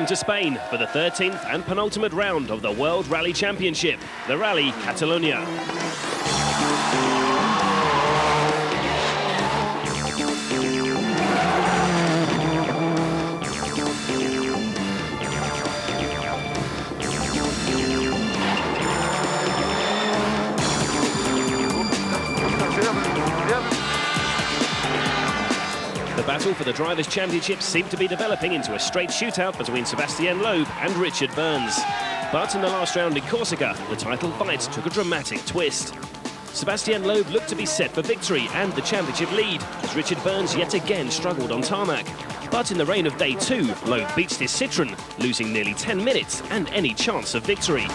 to Spain for the 13th and penultimate round of the World Rally Championship, the Rallye Catalunya. The battle for the Drivers' Championship seemed to be developing into a straight shootout between Sébastien Loeb and Richard Burns. But in the last round in Corsica, the title fight took a dramatic twist. Sébastien Loeb looked to be set for victory and the championship lead, as Richard Burns yet again struggled on tarmac. But in the rain of day 2, Loeb beats his Citroën, losing nearly 10 minutes and any chance of victory.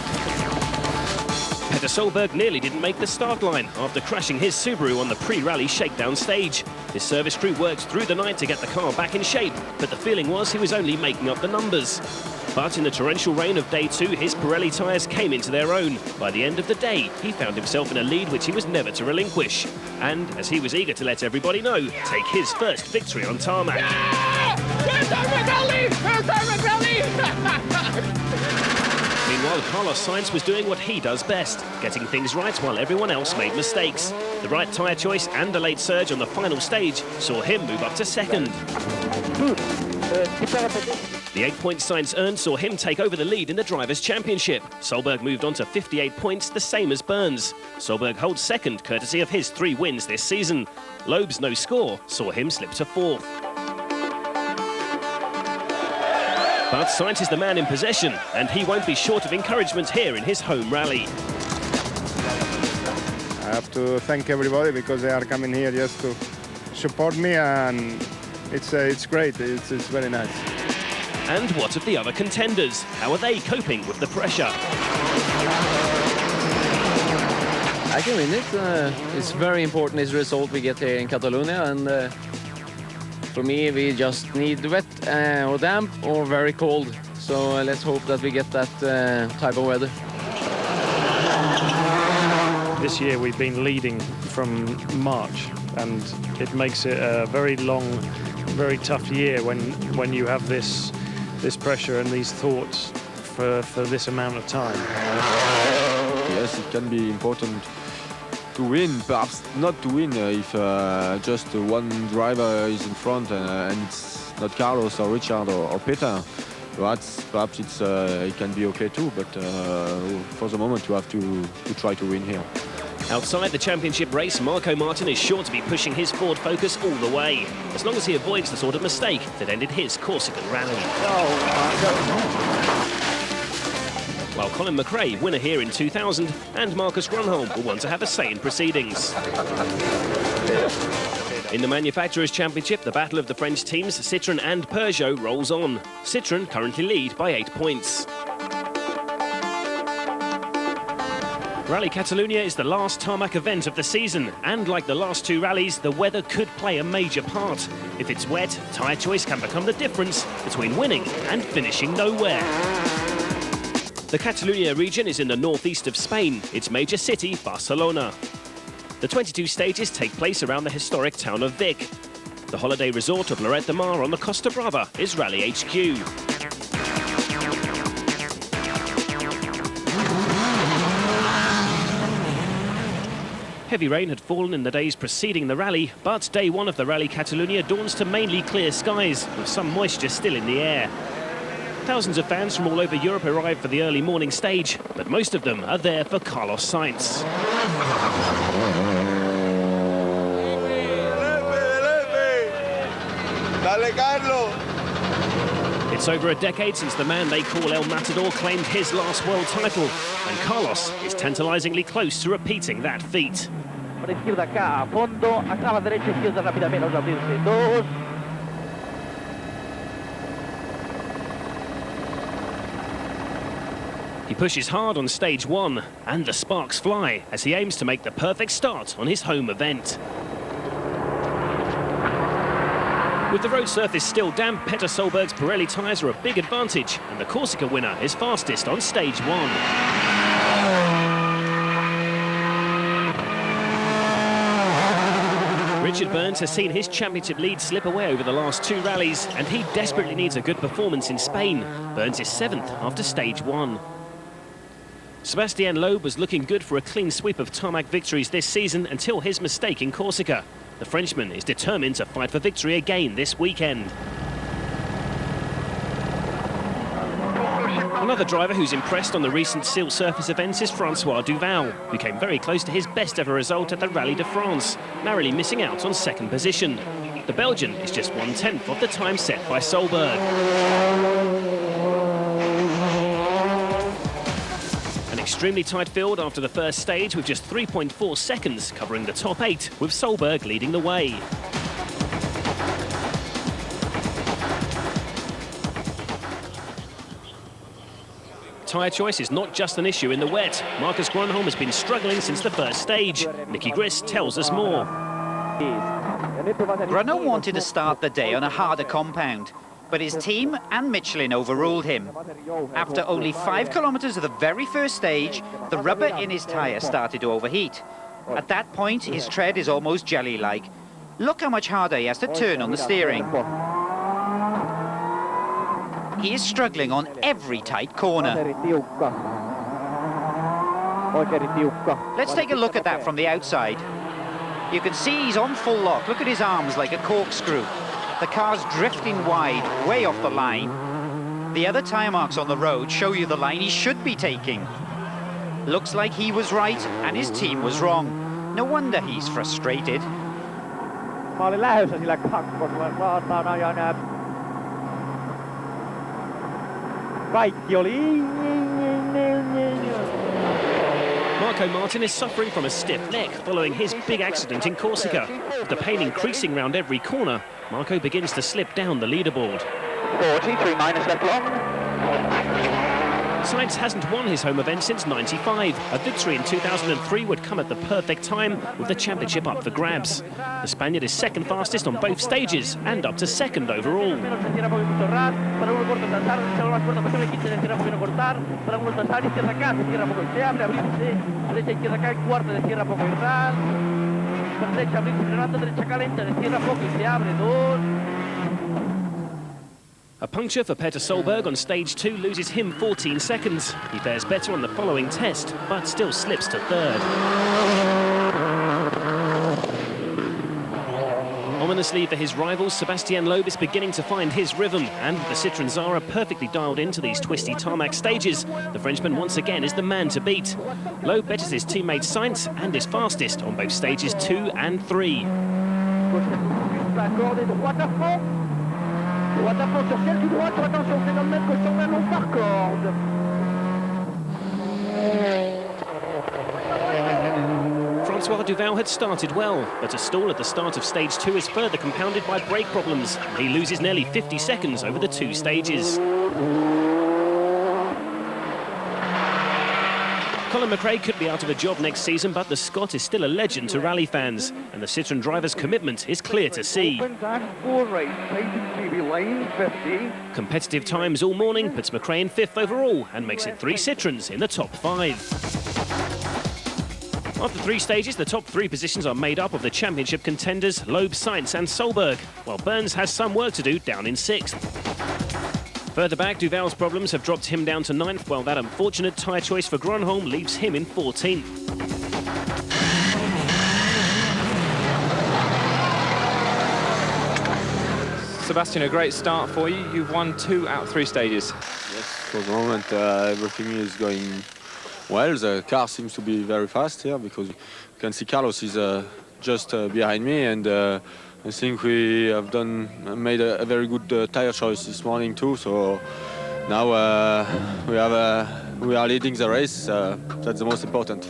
Peter Solberg nearly didn't make the start line after crashing his Subaru on the pre-rally shakedown stage. His service crew worked through the night to get the car back in shape, but the feeling was he was only making up the numbers. But in the torrential rain of day 2, his Pirelli tyres came into their own. By the end of the day, he found himself in a lead which he was never to relinquish. And, as he was eager to let everybody know, take his first victory on tarmac. Meanwhile, Carlos Sainz was doing what he does best, getting things right while everyone else made mistakes. The right tyre choice and a late surge on the final stage saw him move up to second. The 8 points Sainz earned saw him take over the lead in the Drivers' Championship. Solberg moved on to 58 points, the same as Burns. Solberg holds second, courtesy of his 3 wins this season. Loeb's no score saw him slip to 4th. But Sainz is the man in possession, and he won't be short of encouragement here in his home rally. I have to thank everybody because they are coming here just to support me, and it's great. It's very nice. And what of the other contenders? How are they coping with the pressure? I can win it. It's very important, this result we get here in Catalonia, and for me, we just need wet or damp or very cold. So let's hope that we get that type of weather. This year we've been leading from March, and it makes it a very long, very tough year when you have this pressure and these thoughts for this amount of time. Yes, it can be important to win, perhaps not to win if just one driver is in front and it's not Carlos or Richard or Peter. Perhaps it can be okay too, but for the moment you have to try to win here. Outside the championship race, Marco Martin is sure to be pushing his Ford Focus all the way, as long as he avoids the sort of mistake that ended his Corsican rally. While Colin McRae, winner here in 2000, and Marcus Grönholm will want to have a say in proceedings. In the Manufacturers' Championship, the battle of the French teams Citroën and Peugeot rolls on. Citroën currently lead by 8 points. Rallye Catalunya is the last tarmac event of the season, and like the last 2 rallies, the weather could play a major part. If it's wet, tyre choice can become the difference between winning and finishing nowhere. The Catalunya region is in the northeast of Spain, its major city, Barcelona. The 22 stages take place around the historic town of Vic. The holiday resort of Lloret de Mar on the Costa Brava is Rally HQ. Heavy rain had fallen in the days preceding the rally, but day 1 of the Rallye Catalunya dawns to mainly clear skies, with some moisture still in the air. Thousands of fans from all over Europe arrive for the early morning stage, but most of them are there for Carlos Sainz. It's over a decade since the man they call El Matador claimed his last world title, and Carlos is tantalizingly close to repeating that feat. He pushes hard on stage 1, and the sparks fly as he aims to make the perfect start on his home event. With the road surface still damp, Peter Solberg's Pirelli tyres are a big advantage, and the Corsica winner is fastest on stage 1. Richard Burns has seen his championship lead slip away over the last 2 rallies, and he desperately needs a good performance in Spain. Burns is 7th after stage 1. Sébastien Loeb was looking good for a clean sweep of tarmac victories this season until his mistake in Corsica. The Frenchman is determined to fight for victory again this weekend. Another driver who's impressed on the recent silt surface events is François Duval, who came very close to his best ever result at the Rallye de France, narrowly missing out on 2nd position. The Belgian is just 1/10 of the time set by Solberg. An extremely tight field after the first stage with just 3.4 seconds covering the top 8, with Solberg leading the way. Tyre choice is not just an issue in the wet. Marcus Grönholm has been struggling since the first stage. Nicky Grist tells us more. Grönholm wanted to start the day on a harder compound, but his team and Michelin overruled him. After only 5 kilometers of the very first stage, the rubber in his tyre started to overheat. At that point, his tread is almost jelly-like. Look how much harder he has to turn on the steering. He is struggling on every tight corner. Let's take a look at that from the outside. You can see he's on full lock. Look at his arms like a corkscrew. The car's drifting wide, way off the line. The other tyre marks on the road show you the line he should be taking. Looks like he was right and his team was wrong. No wonder he's frustrated. Marco Martin is suffering from a stiff neck following his big accident in Corsica. With the pain increasing round every corner, Marco begins to slip down the leaderboard. 40, 3 minus left long. Sainz hasn't won his home event since '95. A victory in 2003 would come at the perfect time with the championship up for grabs. The Spaniard is 2nd fastest on both stages and up to 2nd overall. A puncture for Peter Solberg on stage 2 loses him 14 seconds. He fares better on the following test, but still slips to 3rd. Ominously for his rivals, Sébastien Loeb is beginning to find his rhythm, and with the Citroën Zara perfectly dialed into these twisty tarmac stages, the Frenchman once again is the man to beat. Loeb betters his teammate Sainz and is fastest on both stages 2 and 3. François Duval had started well, but a stall at the start of stage 2 is further compounded by brake problems. He loses nearly 50 seconds over the 2 stages. Colin McRae could be out of a job next season, but the Scot is still a legend to rally fans, and the Citroën driver's commitment is clear to see. Competitive times all morning puts McRae in 5th overall and makes it 3 Citroëns in the top 5. After 3 stages, the top 3 positions are made up of the championship contenders Loeb, Sainz and Solberg, while Burns has some work to do down in 6th. Further back, Duval's problems have dropped him down to 9th, while that unfortunate tyre choice for Grönholm leaves him in 14th. Sébastien, a great start for you. You've won 2 out of 3 stages. Yes, for the moment everything is going well. The car seems to be very fast here because you can see Carlos is just behind me, and I think we have made a very good tyre choice this morning too. So now we are leading the race. That's the most important.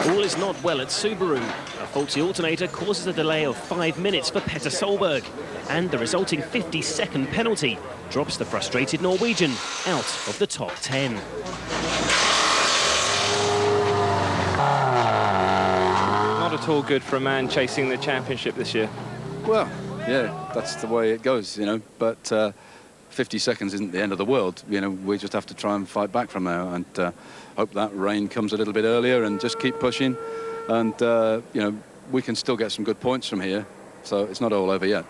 All is not well at Subaru. A faulty alternator causes a delay of 5 minutes for Peter Solberg, and the resulting 50-second penalty drops the frustrated Norwegian out of the top 10. Not at all good for a man chasing the championship this year. Well, yeah, that's the way it goes, you know, but 50 seconds isn't the end of the world. You know, we just have to try and fight back from there, and hope that rain comes a little bit earlier and just keep pushing. And, you know, we can still get some good points from here, so it's not all over yet.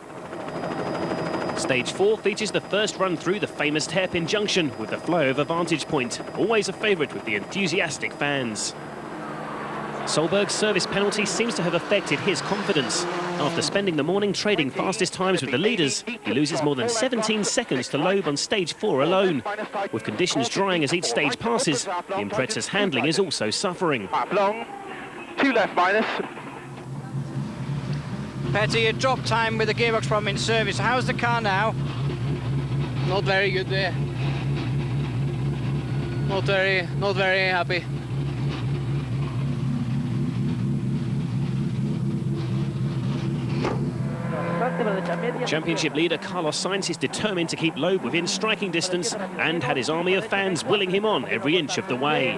Stage 4 features the first run through the famous hairpin junction with the flyover vantage point, always a favourite with the enthusiastic fans. Solberg's service penalty seems to have affected his confidence. After spending the morning trading fastest times with the leaders, he loses more than 17 seconds to Loeb on stage 4 alone. With conditions drying as each stage passes, the Impreza's handling is also suffering. Long, 2 left minus. Petty, you dropped time with the gearbox problem in service. How's the car now? Not very good there. Not very happy. Championship leader Carlos Sainz is determined to keep Loeb within striking distance and had his army of fans willing him on every inch of the way.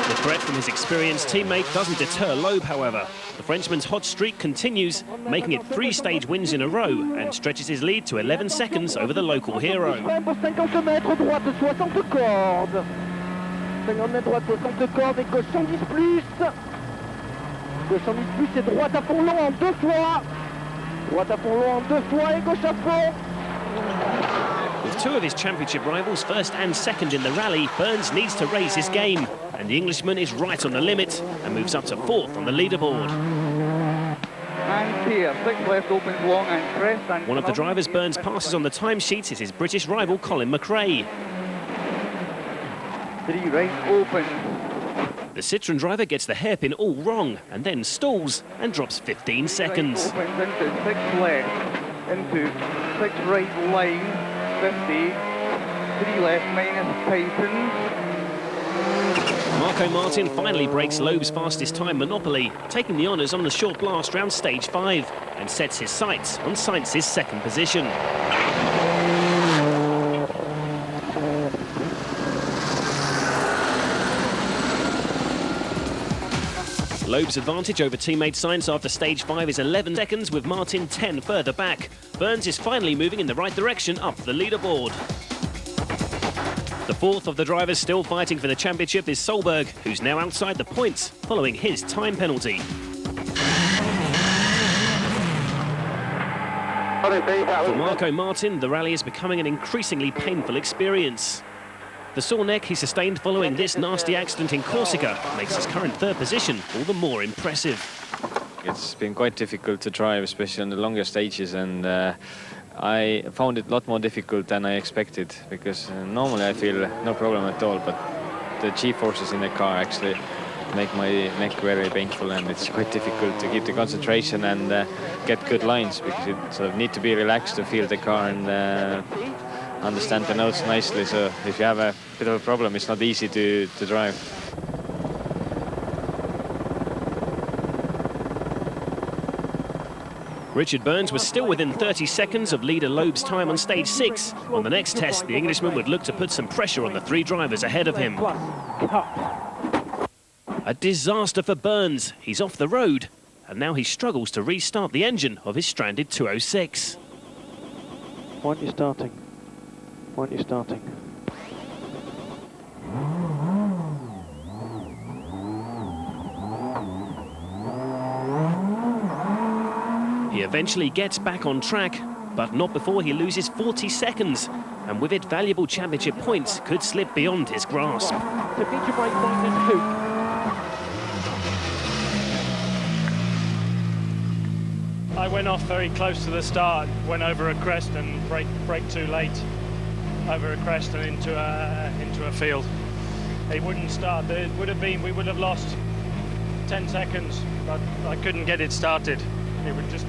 The threat from his experienced teammate doesn't deter Loeb, however. The Frenchman's hot streak continues, making it 3 stage wins in a row and stretches his lead to 11 seconds over the local hero. 50 mètres, droite 60 cordes. 50 mètres, droite 60 cordes et gauche 110 plus. Gauche 110 plus et droite à fond long en 2 fois. Droite à fond long en 2 fois et gauche à fond. With 2 of his championship rivals first and second in the rally, Burns needs to raise his game. And the Englishman is right on the limit and moves up to 4th on the leaderboard. And clear, 6 left opens long and crest. And One of the drivers Burns passes on the timesheets is his British rival Colin McRae. 3 right open. The Citroën driver gets the hairpin all wrong and then stalls and drops 15 seconds. Opens into 6 left, into 6 right line, 50, 3 left minus tightens. Marco Martin finally breaks Loeb's fastest time monopoly, taking the honours on the short blast round stage 5 and sets his sights on Sainz's 2nd position. Loeb's advantage over teammate Sainz after stage 5 is 11 seconds, with Martin 10 further back. Burns is finally moving in the right direction up the leaderboard. The 4th of the drivers still fighting for the championship is Solberg, who's now outside the points following his time penalty. For Marco Martin, the rally is becoming an increasingly painful experience. The sore neck he sustained following this nasty accident in Corsica makes his current 3rd position all the more impressive. It's been quite difficult to drive, especially on the longer stages, and I found it a lot more difficult than I expected, because normally I feel no problem at all, but the G-forces in the car actually make my neck very painful, and it's quite difficult to keep the concentration and get good lines, because you sort of need to be relaxed to feel the car and understand the notes nicely. So if you have a bit of a problem, it's not easy to drive. Richard Burns was still within 30 seconds of leader Loeb's time on stage 6. On the next test, the Englishman would look to put some pressure on the 3 drivers ahead of him. A disaster for Burns. He's off the road, and now he struggles to restart the engine of his stranded 206. Why aren't you starting? Why aren't you starting? He eventually gets back on track, but not before he loses 40 seconds, and with it valuable championship points could slip beyond his grasp. To beat your right point and hoop. I went off very close to the start, went over a crest and brake too late. Over a crest and into a field. It wouldn't start. It would have been, we would have lost 10 seconds, but I couldn't get it started. It would just...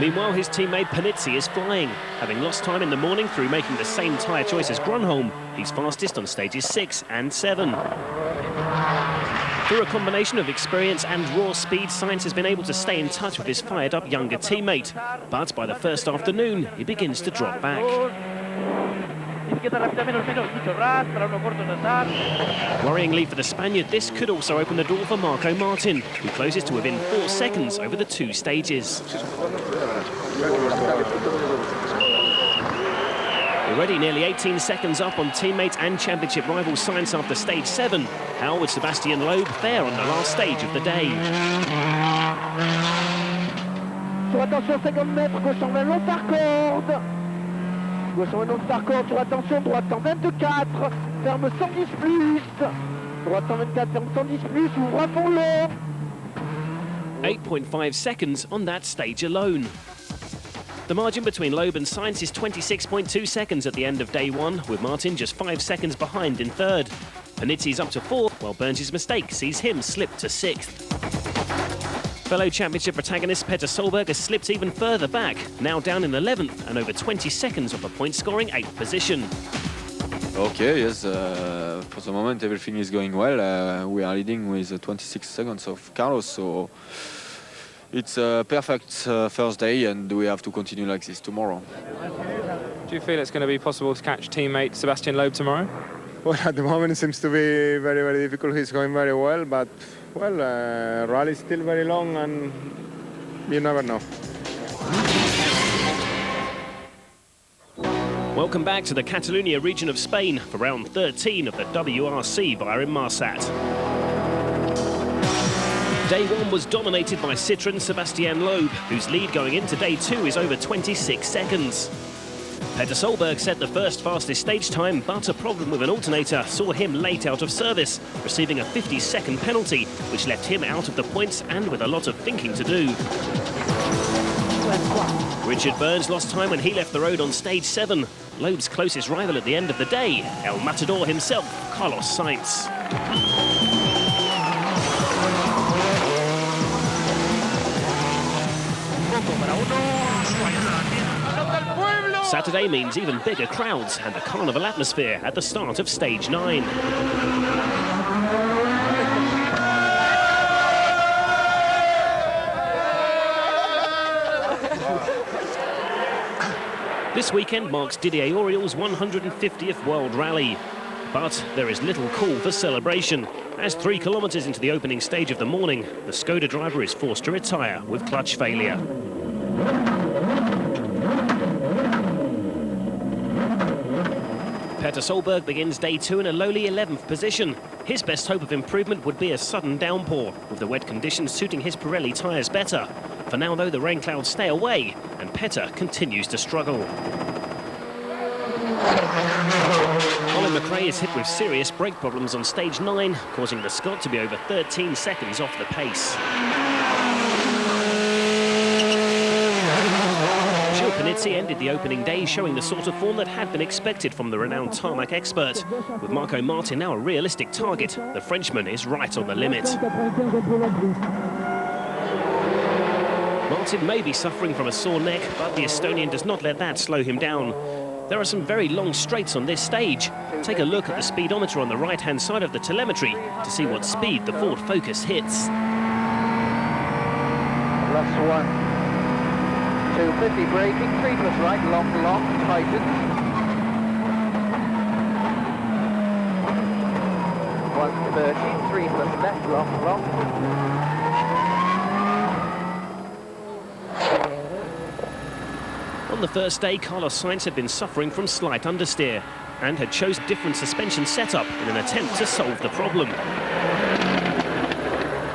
Meanwhile, his teammate Panizzi is flying. Having lost time in the morning through making the same tyre choice as Grönholm, he's fastest on stages 6 and 7. Through a combination of experience and raw speed, Sainz has been able to stay in touch with his fired-up younger teammate. But by the first afternoon, he begins to drop back. Worryingly for the Spaniard, this could also open the door for Marco Martin, who closes to within 4 seconds over the 2 stages. Already nearly 18 seconds up on teammate and championship rival Sainz after stage 7. How would Sébastien Loeb fare on the last stage of the day? Sur attention 50 mètres, gauche en 20 long par corde. Gauche en 20 long par corde, sur attention, droite en 24, ferme 110 plus. Droite en 24, ferme 110 plus, ouvre à fond long. 8.5 seconds on that stage alone. The margin between Loeb and Sainz is 26.2 seconds at the end of day 1, with Martin just 5 seconds behind in 3rd. Panizzi's up to 4th, while Burns' mistake sees him slip to 6th. Fellow championship protagonist Petter Solberg has slipped even further back, now down in 11th and over 20 seconds off a point-scoring 8th position. Okay, yes, for the moment everything is going well. We are leading with 26 seconds of Carlos, so it's a perfect first day and we have to continue like this tomorrow. Do you feel it's going to be possible to catch teammate Sébastien Loeb tomorrow? Well, at the moment it seems to be very, very difficult. He's going very well, but, well, rally is still very long and you never know. Welcome back to the Catalunya region of Spain for round 13 of the WRC via Inmarsat. Day 1 was dominated by Citroën Sébastien Loeb, whose lead going into day 2 is over 26 seconds. Petter Solberg set the first fastest stage time, but a problem with an alternator saw him late out of service, receiving a 50-second penalty, which left him out of the points and with a lot of thinking to do. Richard Burns lost time when he left the road on stage 7. Loeb's closest rival at the end of the day, El Matador himself, Carlos Sainz. Saturday means even bigger crowds and a carnival atmosphere at the start of stage 9. This weekend marks Didier Auriol's 150th World Rally. But there is little call for celebration. As 3 kilometres into the opening stage of the morning, the Skoda driver is forced to retire with clutch failure. Petter Solberg begins day 2 in a lowly 11th position. His best hope of improvement would be a sudden downpour, with the wet conditions suiting his Pirelli tyres better. For now, though, the rain clouds stay away, and Petter continues to struggle. Colin McRae is hit with serious brake problems on stage 9, causing the Scot to be over 13 seconds off the pace. Panizzi ended the opening day showing the sort of form that had been expected from the renowned tarmac expert. With Marco Martin now a realistic target, the Frenchman is right on the limit. Martin may be suffering from a sore neck, but the Estonian does not let that slow him down. There are some very long straights on this stage. Take a look at the speedometer on the right-hand side of the telemetry to see what speed the Ford Focus hits. Last one. 250 braking, 3 plus right, long, tighten. 130, 3 plus left, long. On the first day, Carlos Sainz had been suffering from slight understeer and had chosen different suspension setup in an attempt to solve the problem.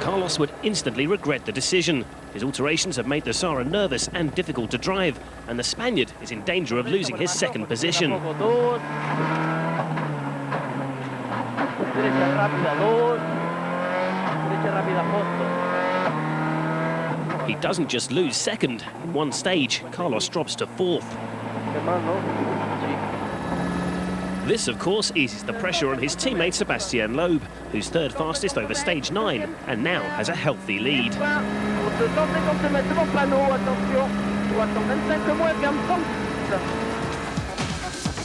Carlos would instantly regret the decision. His alterations have made the Sara nervous and difficult to drive, and the Spaniard is in danger of losing his second position. He doesn't just lose second. In one stage, Carlos drops to 4th. This, of course, eases the pressure on his teammate Sébastien Loeb, who's 3rd fastest over stage 9 and now has a healthy lead.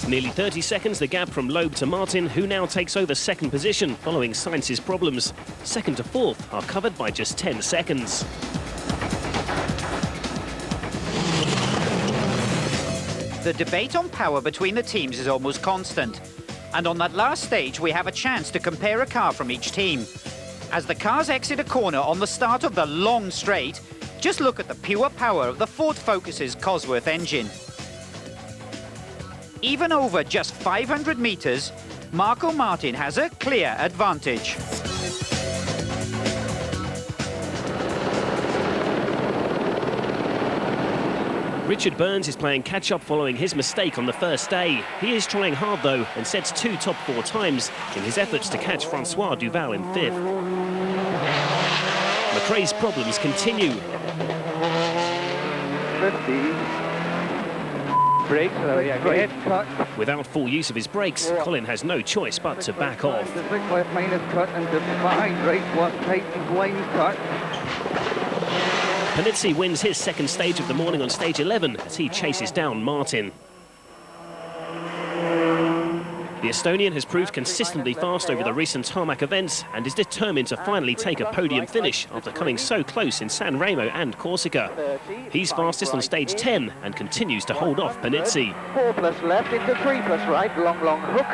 Nearly 30 seconds the gap from Loeb to Martin, who now takes over 2nd position following Sainz's problems. 2nd to 4th are covered by just 10 seconds. The debate on power between the teams is almost constant. And on that last stage, we have a chance to compare a car from each team. As the cars exit a corner on the start of the long straight, just look at the pure power of the Ford Focus's Cosworth engine. Even over just 500 metres, Marco Martin has a clear advantage. Richard Burns is playing catch-up following his mistake on the first day. He is trying hard, though, and sets 2 top 4 times in his efforts to catch Francois Duval in 5th. McRae's problems continue. 50. Brakes, straight cut. Without full use of his brakes, Colin has no choice but to back off. The 6 left minus cut and the behind right was tight and wide cut. Panizzi wins his second stage of the morning on stage 11 as he chases down Martin. The Estonian has proved consistently fast over the recent tarmac events and is determined to finally take a podium finish after coming so close in San Remo and Corsica. He's fastest on stage 10 and continues to hold off Panizzi. 4 plus left into 3 plus right, long hook.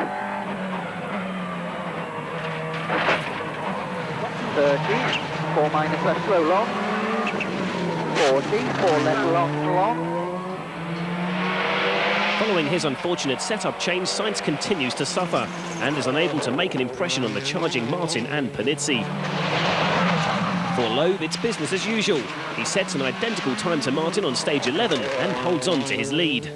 30, 4 minus left slow long. 40, 4 left long. Following his unfortunate setup change, Sainz continues to suffer and is unable to make an impression on the charging Martin and Panizzi. For Loeb, it's business as usual. He sets an identical time to Martin on stage 11 and holds on to his lead.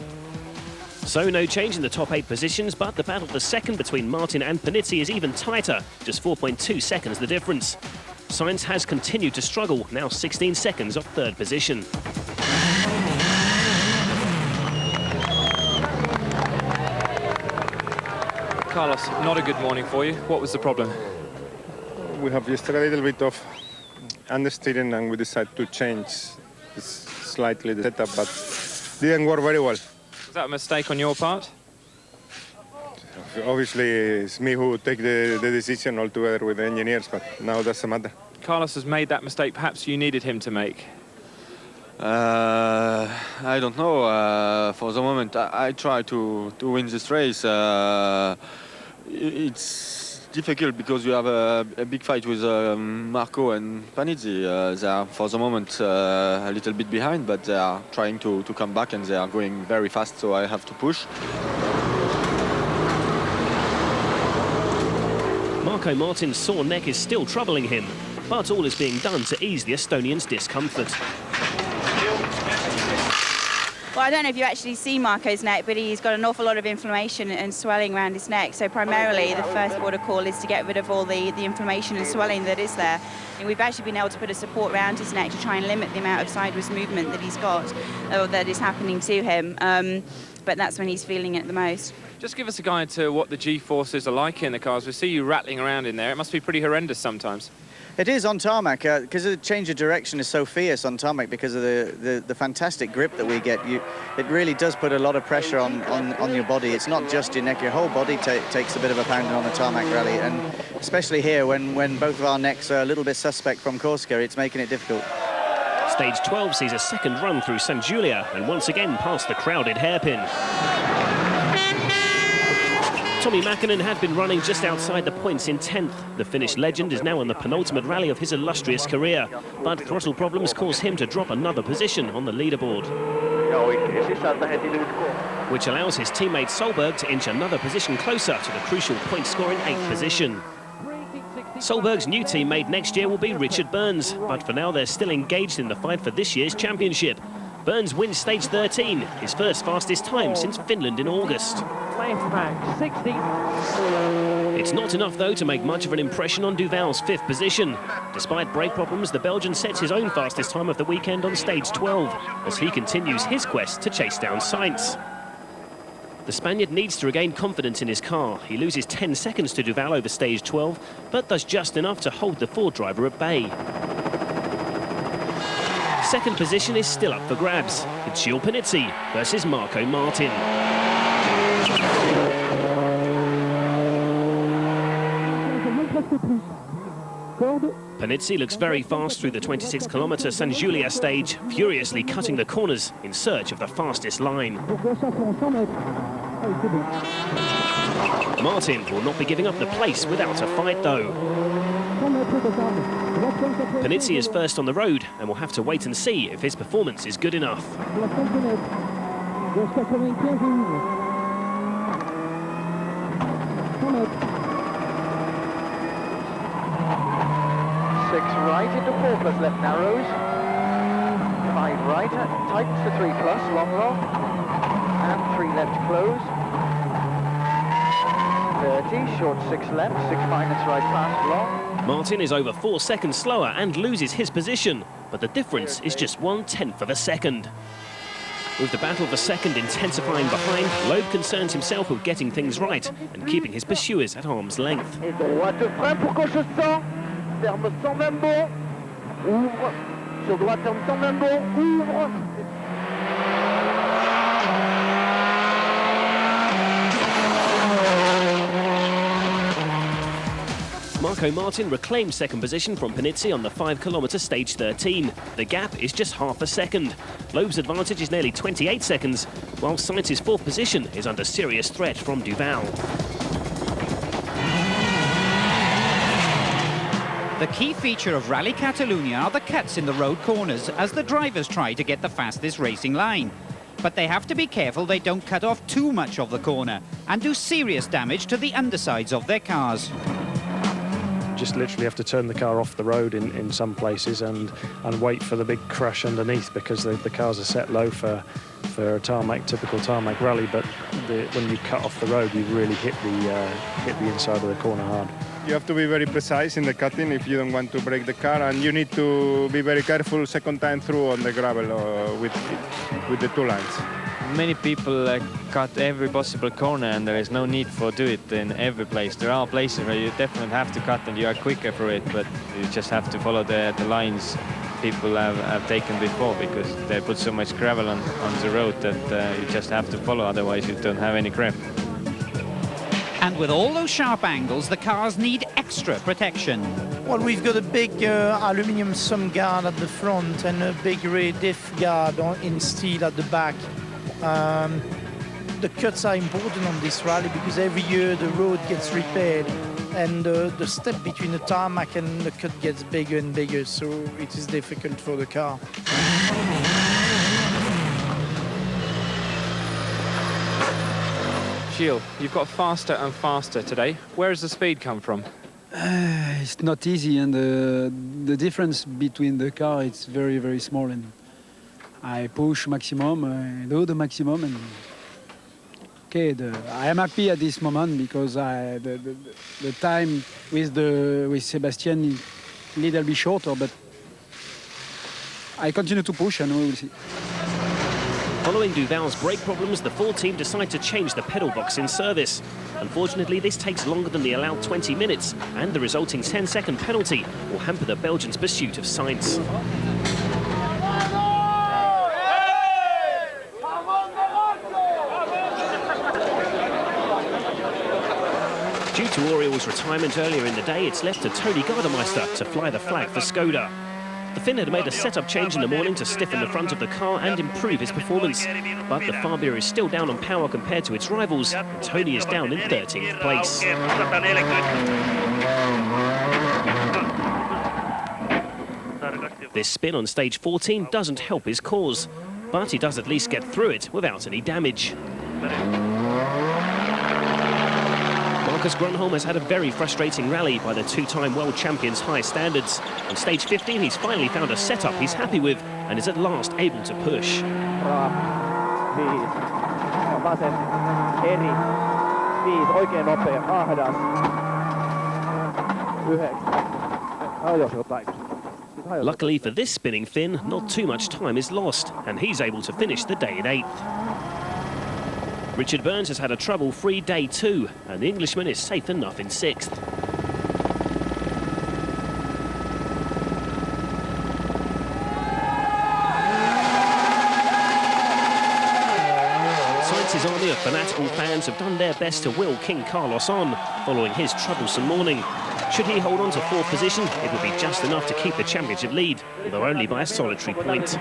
So no change in the top 8 positions, but the battle for second between Martin and Panizzi is even tighter, just 4.2 seconds the difference. Sainz has continued to struggle, now 16 seconds off 3rd position. Carlos, not a good morning for you. What was the problem? We have just a little bit of understeering and we decided to change slightly the setup, but didn't work very well. Was that a mistake on your part? Obviously, it's me who take the decision altogether with the engineers, but now it doesn't matter. Carlos has made that mistake perhaps you needed him to make. I don't know. For the moment, I try to win this race. It's difficult because you have a big fight with Marco and Panizzi. They are, for the moment, a little bit behind, but they are trying to come back and they are going very fast, so I have to push. Marco Martin's sore neck is still troubling him, but all is being done to ease the Estonian's discomfort. Well, I don't know if you actually see Marco's neck, but he's got an awful lot of inflammation and swelling around his neck. So primarily, the first protocol is to get rid of all the inflammation and swelling that is there. And we've actually been able to put a support around his neck to try and limit the amount of sideways movement that he's got, or that is happening to him. But that's when he's feeling it the most. Just give us a guide to what the G-forces are like in the cars. We see you rattling around in there. It must be pretty horrendous sometimes. It is on tarmac, because the change of direction is so fierce on tarmac because of the fantastic grip that we get. It really does put a lot of pressure on your body. It's not just your neck, your whole body takes a bit of a pounding on a tarmac rally, and especially here when both of our necks are a little bit suspect from Corsica, it's making it difficult. Stage 12 sees a second run through San Giulia and once again past the crowded hairpin. Tommy Mäkinen had been running just outside the points in 10th. The Finnish legend is now on the penultimate rally of his illustrious career, but throttle problems caused him to drop another position on the leaderboard, which allows his teammate Solberg to inch another position closer to the crucial point score in 8th position. Solberg's new teammate next year will be Richard Burns, but for now they're still engaged in the fight for this year's championship. Burns wins stage 13, his first fastest time since Finland in August. It's not enough, though, to make much of an impression on Duval's 5th position. Despite brake problems, the Belgian sets his own fastest time of the weekend on stage 12, as he continues his quest to chase down Sainz. The Spaniard needs to regain confidence in his car. He loses 10 seconds to Duval over stage 12, but does just enough to hold the Ford driver at bay. Second position is still up for grabs. It's Gilles Panizzi versus Marco Martin. Panizzi looks very fast through the 26-kilometre San Giulia stage, furiously cutting the corners in search of the fastest line. Martin will not be giving up the place without a fight, though. Panizzi is first on the road and will have to wait and see if his performance is good enough. to 4 plus left narrows. 5 right, tightens to 3 plus, long long. And 3 left close. 30, short 6 left, 6 minus right fast long. Martin is over 4 seconds slower and loses his position, but the difference is just 1/10 of a second. With the battle for second intensifying behind, Loeb concerns himself with getting things right and keeping his pursuers at arm's length. Et droite frein pour coche 100, ferme 120 bon, ouvre, sur droite ferme 120 bon, ouvre. Marco Martin reclaimed second position from Panizzi on the 5-kilometre stage 13. The gap is just half a second. Loeb's advantage is nearly 28 seconds, while Sainz's fourth position is under serious threat from Duval. The key feature of Rallye Catalunya are the cuts in the road corners as the drivers try to get the fastest racing line. But they have to be careful they don't cut off too much of the corner and do serious damage to the undersides of their cars. Just literally have to turn the car off the road in some places and wait for the big crash underneath, because the cars are set low for a typical tarmac rally, but when you cut off the road, you really hit the inside of the corner hard. You have to be very precise in the cutting if you don't want to break the car, and you need to be very careful second time through on the gravel with the 2 lines. Many people cut every possible corner, and there is no need for do it in every place. There are places where you definitely have to cut and you are quicker for it, but you just have to follow the lines people have taken before, because they put so much gravel on the road that you just have to follow, otherwise you don't have any grip. And with all those sharp angles, the cars need extra protection. Well, we've got a big aluminium sum guard at the front and a big diff guard in steel at the back. The cuts are important on this rally because every year the road gets repaired and the step between the tarmac and the cut gets bigger and bigger, so it is difficult for the car. Gilles, you've got faster and faster today. Where does the speed come from? It's not easy, and the difference between the car is very, very small. And I push maximum, I do the maximum, and okay, I am happy at this moment because the time with Sebastian is a little bit shorter, but I continue to push, and we will see. Following Duval's brake problems, the Ford team decide to change the pedal box in service. Unfortunately, this takes longer than the allowed 20 minutes, and the resulting 10-second penalty will hamper the Belgians' pursuit of Sainz. Due to Oriol's retirement earlier in the day, it's left to Tony Gardemeister to fly the flag for Skoda. The Finn had made a setup change in the morning to stiffen the front of the car and improve his performance. But the Fabia is still down on power compared to its rivals, and Tony is down in 13th place. This spin on stage 14 doesn't help his cause, but he does at least get through it without any damage. Marcus Grönholm has had a very frustrating rally by the 2-time world champion's high standards. On stage 15, he's finally found a setup he's happy with and is at last able to push. Luckily for this spinning Finn, not too much time is lost, and he's able to finish the day in 8th. Richard Burns has had a trouble-free day too, and the Englishman is safe enough in 6th. Sainz's army of fanatical fans have done their best to will King Carlos on, following his troublesome morning. Should he hold on to 4th position, it would be just enough to keep the championship lead, although only by a solitary point.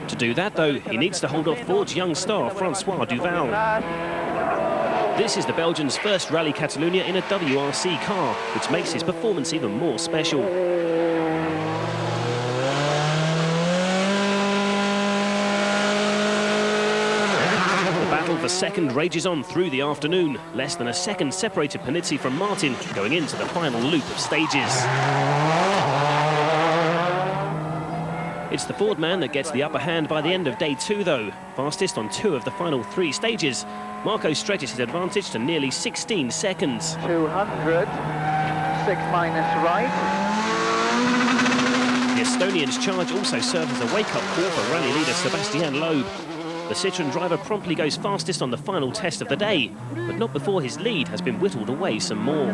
To do that, though, he needs to hold off Ford's young star, Francois Duval. This is the Belgian's first Rallye Catalunya in a WRC car, which makes his performance even more special. The battle battle for second rages on through the afternoon. Less than a second separated Panizzi from Martin going into the final loop of stages. It's the Ford man that gets the upper hand by the end of day 2, though. Fastest on 2 of the final 3 stages. Marco stretches his advantage to nearly 16 seconds. 200, 6 minus right. The Estonian's charge also serves as a wake-up call for rally leader Sebastian Loeb. The Citroën driver promptly goes fastest on the final test of the day, but not before his lead has been whittled away some more.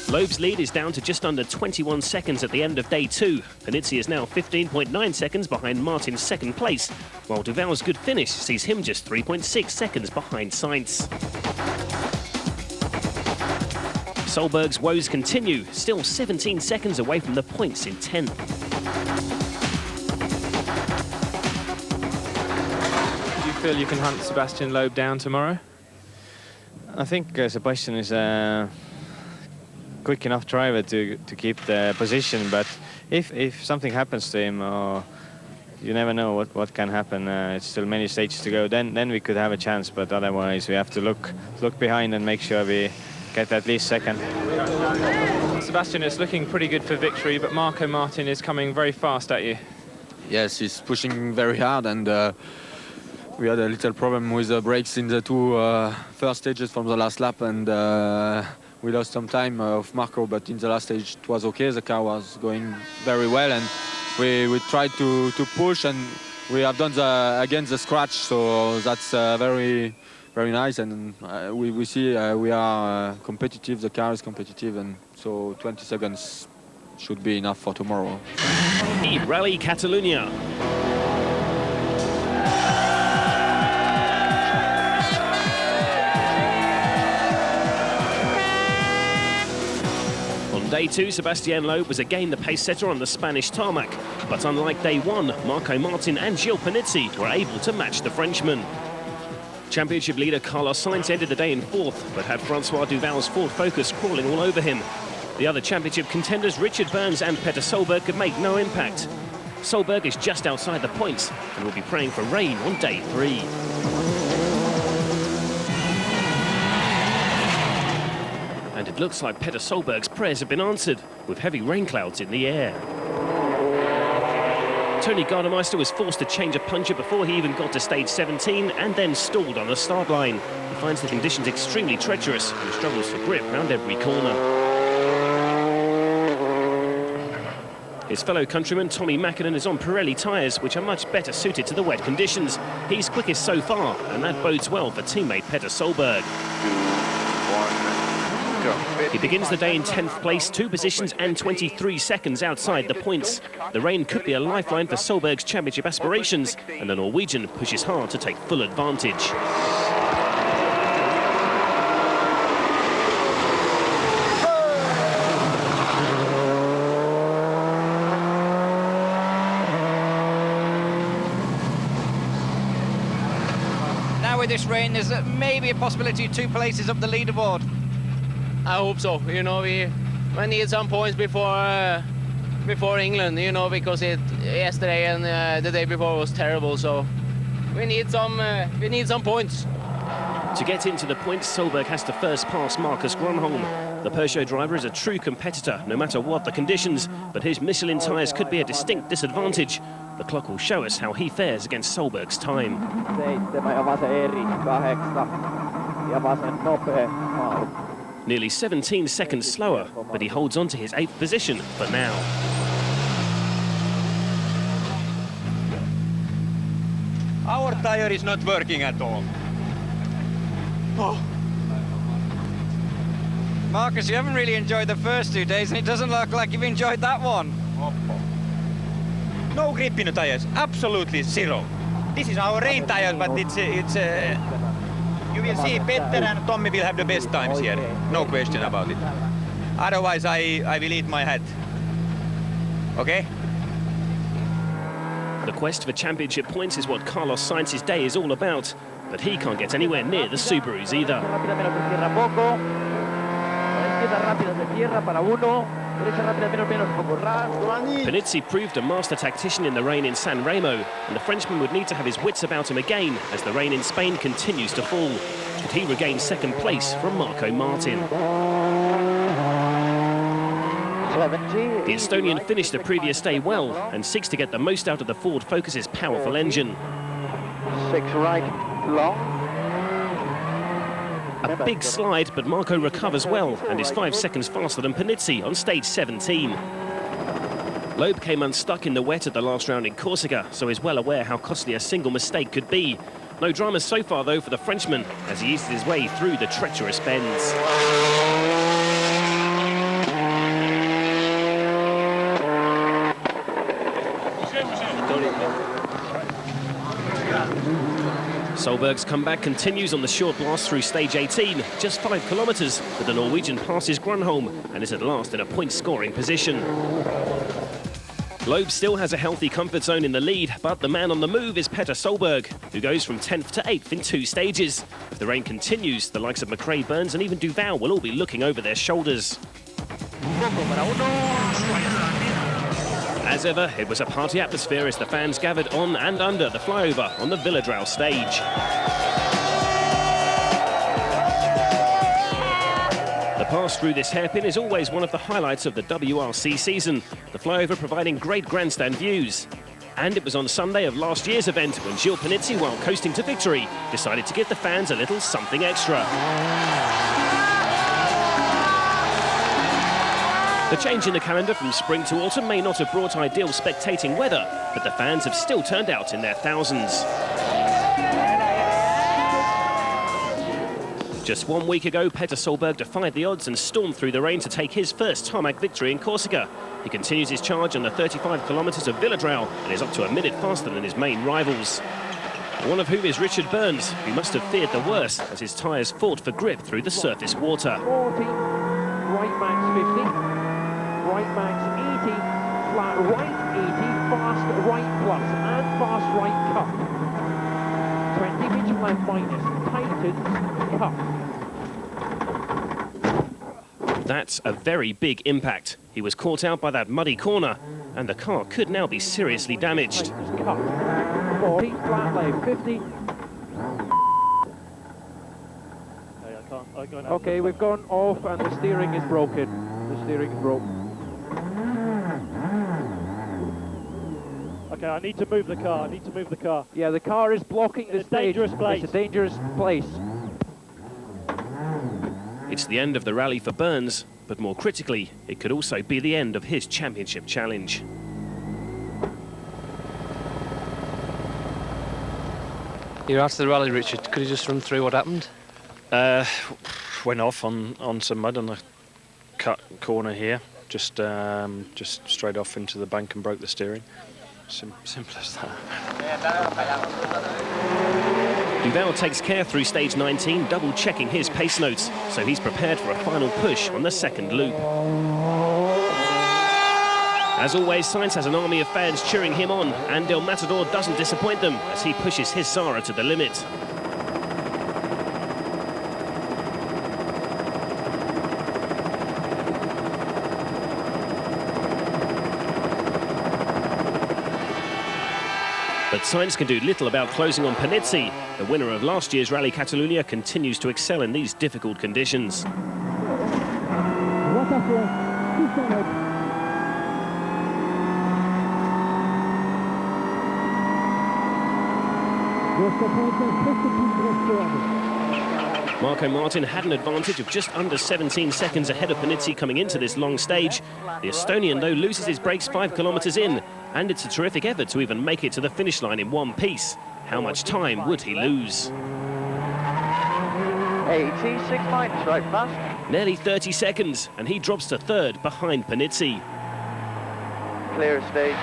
Loeb's lead is down to just under 21 seconds at the end of day 2. Panizzi is now 15.9 seconds behind Martin's second place, while Duval's good finish sees him just 3.6 seconds behind Sainz. Solberg's woes continue, still 17 seconds away from the points in 10th. Do you feel you can hunt Sebastian Loeb down tomorrow? I think Sebastian is quick enough driver to keep the position, but if something happens to him, or you never know what can happen, it's still many stages to go, then we could have a chance, but otherwise we have to look behind and make sure we get at least second. Sebastian is looking pretty good for victory, but Marco Martin is coming very fast at you. Yes, he's pushing very hard, and we had a little problem with the brakes in the 2 first stages from the last lap, and we lost some time of Marco, but in the last stage it was okay. The car was going very well, and we tried to push, and we have done again the scratch, so that's very nice, and we see we are competitive, the car is competitive, and so 20 seconds should be enough for tomorrow. Rallye Catalunya. Day 2, Sebastian Loeb was again the pace setter on the Spanish tarmac. But unlike day 1, Marco Martin and Gilles Panizzi were able to match the Frenchman. Championship leader Carlos Sainz ended the day in 4th, but had Francois Duval's Ford Focus crawling all over him. The other championship contenders, Richard Burns and Petter Solberg, could make no impact. Solberg is just outside the points and will be praying for rain on day 3. And it looks like Petter Solberg's prayers have been answered, with heavy rain clouds in the air. Tony Gardemeister was forced to change a puncture before he even got to stage 17 and then stalled on the start line. He finds the conditions extremely treacherous and struggles for grip round every corner. His fellow countryman Tommy Mäkinen is on Pirelli tyres, which are much better suited to the wet conditions. He's quickest so far, and that bodes well for teammate Petter Solberg. He begins the day in 10th place, 2 positions and 23 seconds outside the points. The rain could be a lifeline for Solberg's championship aspirations, and the Norwegian pushes hard to take full advantage. Now with this rain, there's maybe a possibility of 2 places up the leaderboard. I hope so. You know, we need some points before England. You know, because yesterday and the day before was terrible. So we need some points. To get into the points, Solberg has to first pass Marcus Gronholm. The Peugeot driver is a true competitor, no matter what the conditions, but his Michelin tyres could be a distinct disadvantage. The clock will show us how he fares against Solberg's time. 7 Nearly 17 seconds slower, but he holds on to his 8th position for now. Our tire is not working at all. Oh. Marcus, you haven't really enjoyed the first 2 days, and it doesn't look like you've enjoyed that one. No grip in the tires, absolutely zero. This is our rain tire, but it's you will see Petter and Tommy will have the best times here, no question about it. Otherwise, I will eat my hat. Okay? The quest for championship points is what Carlos Sainz's day is all about, but he can't get anywhere near the Subarus either. izquierda rápida de tierra para uno, derecha rápida menos poco ras. Panizzi proved a master tactician in the rain in San Remo, and the Frenchman would need to have his wits about him again as the rain in Spain continues to fall. Could he regain second place from Marco Martin? The Estonian finished the previous day well and seeks to get the most out of the Ford Focus's powerful engine. 6 right, long. A big slide, but Marco recovers well and is 5 seconds faster than Panizzi on stage 17. Loeb came unstuck in the wet at the last round in Corsica, so is well aware how costly a single mistake could be. No dramas so far, though, for the Frenchman as he eases his way through the treacherous bends. Solberg's comeback continues on the short blast through stage 18, just 5 kilometres, but the Norwegian passes Grunholm and is at last in a point-scoring position. Loeb still has a healthy comfort zone in the lead, but the man on the move is Petter Solberg, who goes from 10th to 8th in 2 stages. If the rain continues, the likes of McRae, Burns and even Duval will all be looking over their shoulders. As ever, it was a party atmosphere as the fans gathered on and under the flyover on the Villadral stage. The pass through this hairpin is always one of the highlights of the WRC season, the flyover providing great grandstand views. And it was on Sunday of last year's event when Gilles Panizzi, while coasting to victory, decided to give the fans a little something extra. The change in the calendar from spring to autumn may not have brought ideal spectating weather, but the fans have still turned out in their thousands. Just 1 week ago, Petter Solberg defied the odds and stormed through the rain to take his first tarmac victory in Corsica. He continues his charge on the 35 kilometres of Villadral and is up to a minute faster than his main rivals. One of whom is Richard Burns, who must have feared the worst as his tyres fought for grip through the surface water. 40, right max 50, right max 80, flat right 80, fast right plus, and fast right cut. 20 pitch flat minus, tightens, cut. That's a very big impact. He was caught out by that muddy corner, and the car could now be seriously damaged. 40, flat left, 50. Okay, we've gone off and the steering is broken. The steering is broken. Okay, I need to move the car. Yeah, the car is blocking the stage. Dangerous place. It's a dangerous place. It's the end of the rally for Burns, but more critically, it could also be the end of his championship challenge. You're after the rally, Richard. Could you just run through what happened? Went off on some mud on the cut corner here. Just straight off into the bank and broke the steering. Simple as that. Duval takes care through stage 19, double-checking his pace notes, so he's prepared for a final push on the second loop. As always, Sainz has an army of fans cheering him on, and Del Matador doesn't disappoint them as he pushes his Sara to the limit. But Sainz can do little about closing on Panizzi. The winner of last year's Rallye Catalunya continues to excel in these difficult conditions. Marco Martin had an advantage of just under 17 seconds ahead of Panizzi coming into this long stage. The Estonian, though, loses his brakes 5 kilometres in, and it's a terrific effort to even make it to the finish line in one piece. How much time would he lose? 86 minus, right fast. Nearly 30 seconds, and he drops to third behind Panizzi. Clear stage.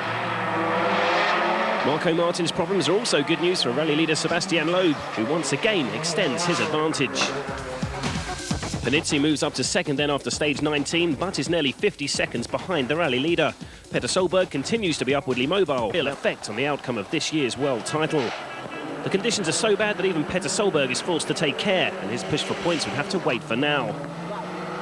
Marco Martin's problems are also good news for rally leader Sebastian Loeb, who once again extends his advantage. Panizzi moves up to second then after stage 19, but is nearly 50 seconds behind the rally leader. Petter Solberg continues to be upwardly mobile, ill effect on the outcome of this year's world title. The conditions are so bad that even Petter Solberg is forced to take care, and his push for points would have to wait for now.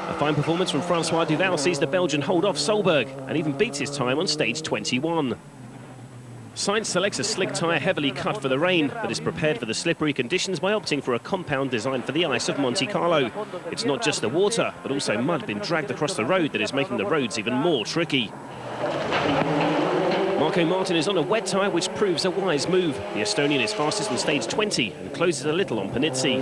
A A fine performance from Francois Duval sees the Belgian hold off Solberg and even beats his time on stage 21. Sainz selects a slick tyre heavily cut for the rain, but is prepared for the slippery conditions by opting for a compound designed for the ice of Monte Carlo. It's not just the water, but also mud being dragged across the road that is making the roads even more tricky. Marco Martin is on a wet tyre, which proves a wise move. The Estonian is fastest on stage 20 and closes a little on Panizzi.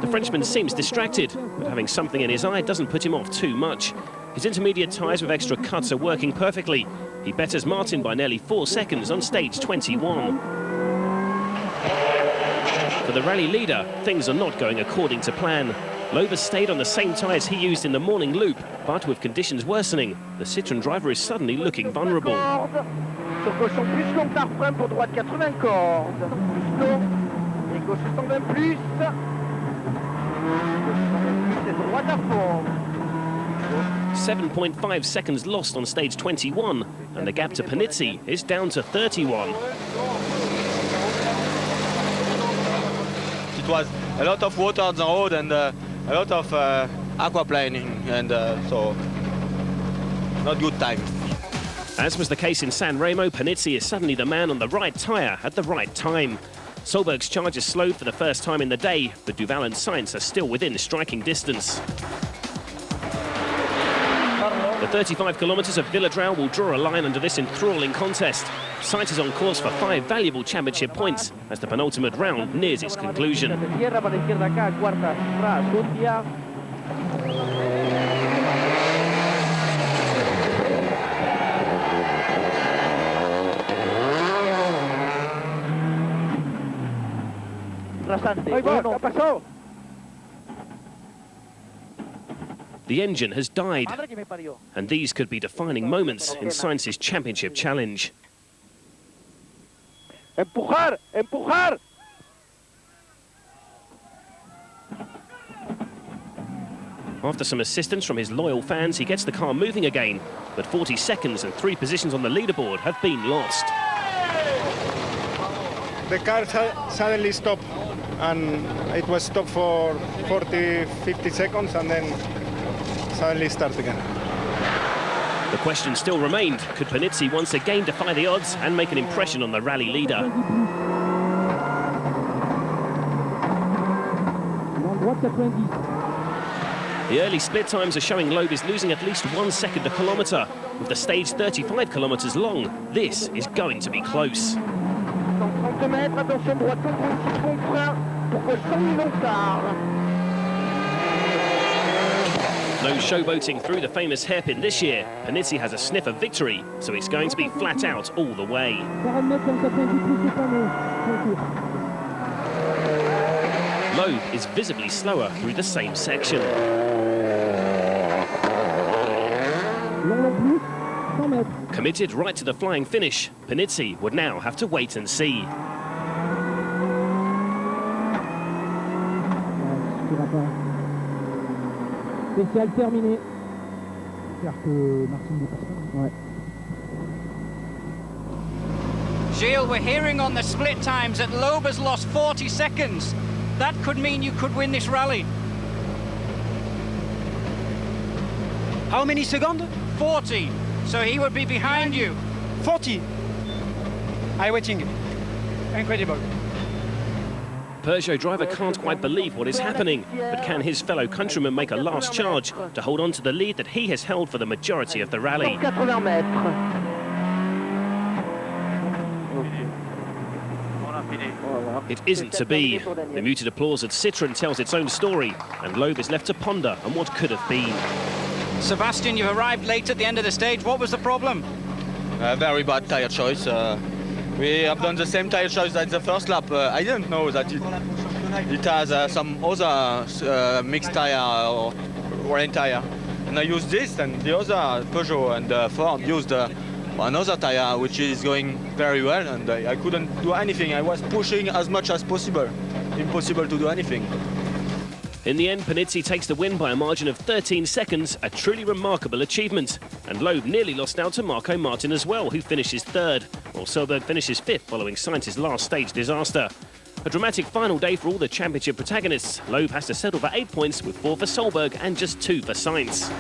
The Frenchman seems distracted, but having something in his eye doesn't put him off too much. His intermediate tyres with extra cuts are working perfectly. He betters Martin by nearly 4 seconds on stage 21. For the rally leader, things are not going according to plan. Loeb has stayed on the same tyres he used in the morning loop, but with conditions worsening, the Citroën driver is suddenly looking vulnerable. Plus 7.5 seconds lost on stage 21, and the gap to Panizzi is down to 31. It was a lot of water on the road and a lot of aquaplaning, and so not good time. As was the case in San Remo, Panizzi is suddenly the man on the right tyre at the right time. Solberg's charge is slowed for the first time in the day, but Duval and Sainz are still within striking distance. The 35 kilometres of Villadrau will draw a line under this enthralling contest. Sainz is on course for 5 valuable championship points as the penultimate round nears its conclusion. The engine has died, and these could be defining moments in Sainz's championship challenge. Empujar, empujar. After some assistance from his loyal fans, he gets the car moving again, but 40 seconds and 3 positions on the leaderboard have been lost. The car suddenly stopped, and it was stopped for 40-50 seconds, and then suddenly start again. The question still remained, could Panizzi once again defy the odds and make an impression on the rally leader? The early split times are showing Loeb is losing at least 1 second a kilometre. With the stage 35 kilometres long, this is going to be close. No showboating through the famous hairpin this year. Panizzi has a sniff of victory, so it's going to be flat out all the way. Loeb is visibly slower through the same section. Committed right to the flying finish, Panizzi would now have to wait and see. Spécial terminé. J'espère que Martin ne passe pas. Ouais. Gilles, we're hearing on the split times that Loeb has lost 40 seconds. That could mean you could win this rally. How many seconds? 40. So he would be behind you. 40. I'm waiting. Incredible. Peugeot driver can't quite believe what is happening, but can his fellow countryman make a last charge to hold on to the lead that he has held for the majority of the rally? It isn't to be. The muted applause at Citroën tells its own story, and Loeb is left to ponder on what could have been. Sebastian, you've arrived late at the end of the stage. What was the problem? Very bad tyre choice. We have done the same tyre choice as the first lap. I didn't know that it has some other mixed tyre or rain tyre. And I used this, and the other Peugeot and Ford used another tyre, which is going very well, and I couldn't do anything. I was pushing as much as possible. Impossible to do anything. In the end, Panizzi takes the win by a margin of 13 seconds, a truly remarkable achievement. And Loeb nearly lost out to Marco Martin as well, who finishes third, while Solberg finishes fifth following Sainz's last stage disaster. A dramatic final day for all the championship protagonists. Loeb has to settle for 8 points, with 4 for Solberg and just 2 for Sainz.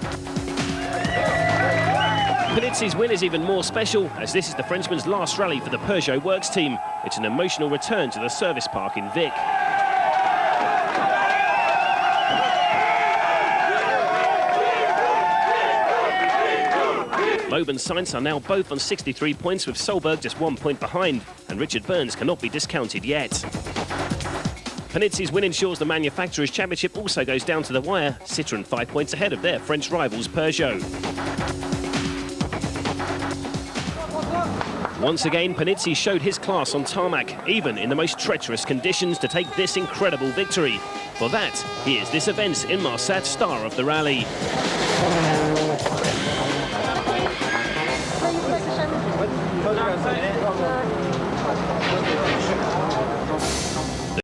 Panizzi's win is even more special, as this is the Frenchman's last rally for the Peugeot Works team. It's an emotional return to the service park in Vic. Loeb and Sainz are now both on 63 points, with Solberg just 1 point behind, and Richard Burns cannot be discounted yet. Panizzi's win ensures the Manufacturers' Championship also goes down to the wire. Citroën 5 points ahead of their French rivals Peugeot. Once again, Panizzi showed his class on tarmac, even in the most treacherous conditions, to take this incredible victory. For that, he is this event's Inmarsat star of the rally.